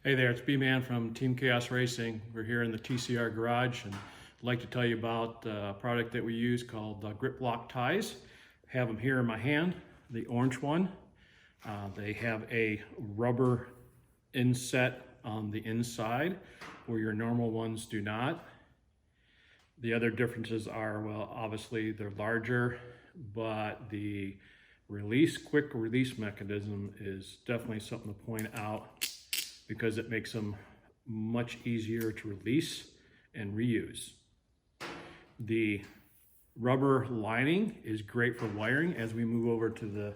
Hey there, it's BMan from Team Chaos Racing. We're here in the TCR garage, and I'd like to tell you about a product that we use called grip lock ties. I have them here in my hand, the orange one. They have a rubber inset on the inside where your normal ones do not. The other differences are, well, obviously they're larger, but the quick release mechanism is definitely something to point out, because it makes them much easier to release and reuse. The rubber lining is great for wiring. As we move over to the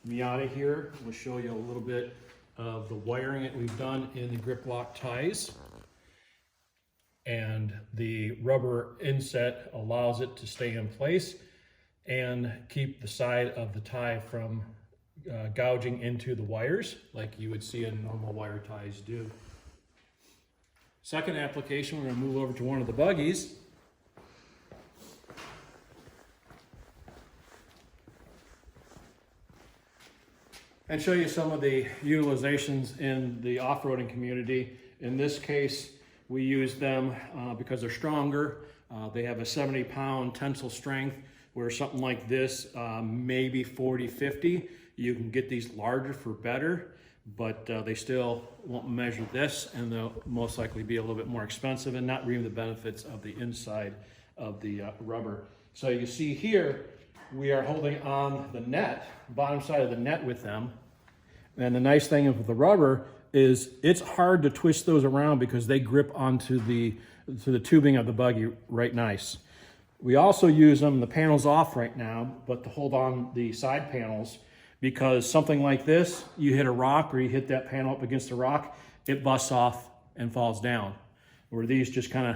Miata here, we'll show you a little bit of the wiring that we've done in the grip lock ties. And the rubber inset allows it to stay in place and keep the side of the tie from gouging into the wires like you would see in normal wire ties do. Second application, we're going to move over to one of the buggies. And show you some of the utilizations in the off-roading community. In this case, we use them because they're stronger. They have a 70-pound tensile strength, where something like this, maybe 40, 50. You can get these larger for better, but they still won't measure this, and they'll most likely be a little bit more expensive and not reap the benefits of the inside of the rubber. So you see here, we are holding on the net, bottom side of the net with them. And the nice thing with the rubber is it's hard to twist those around because they grip onto the tubing of the buggy right nice. We also use them, the panel's off right now, but to hold on the side panels, because something like this, you hit a rock or you hit that panel up against a rock, it busts off and falls down. Where these just kind of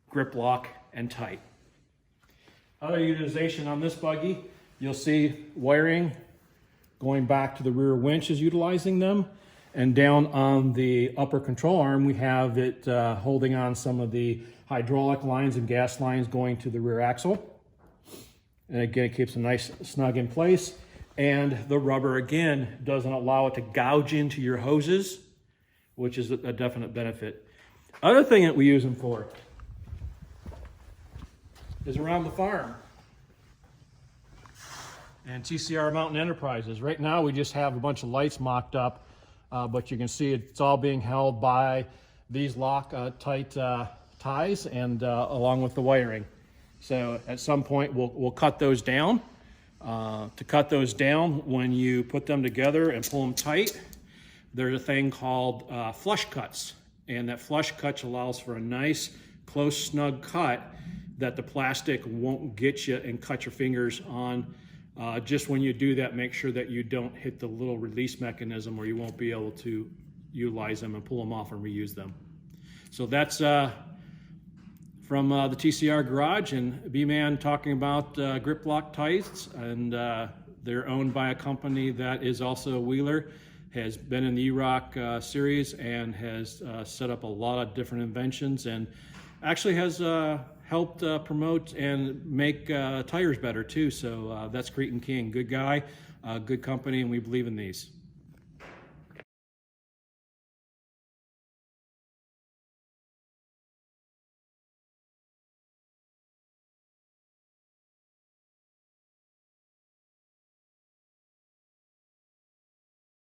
grip lock and tight. Other utilization on this buggy, you'll see wiring going back to the rear winch is utilizing them. And down on the upper control arm, we have it holding on some of the hydraulic lines and gas lines going to the rear axle. And again, it keeps them nice, snug in place. And the rubber, again, doesn't allow it to gouge into your hoses, which is a definite benefit. Other thing that we use them for is around the farm. And TCR Mountain Enterprises. Right now, we just have a bunch of lights mocked up, but you can see it's all being held by these tight ties and along with the wiring. So at some point, we'll cut those down. To cut those down, when you put them together and pull them tight, there's a thing called flush cuts. And that flush cut allows for a nice, close, snug cut that the plastic won't get you and cut your fingers on. Just when you do that, make sure that you don't hit the little release mechanism, or you won't be able to utilize them and pull them off and reuse them. So that's from the TCR Garage and BMan talking about grip lock ties, and they're owned by a company that is also a wheeler, has been in the E-Rock series, and has set up a lot of different inventions, and actually has helped promote and make tires better too. So that's Cretan King, good guy, good company, and we believe in these.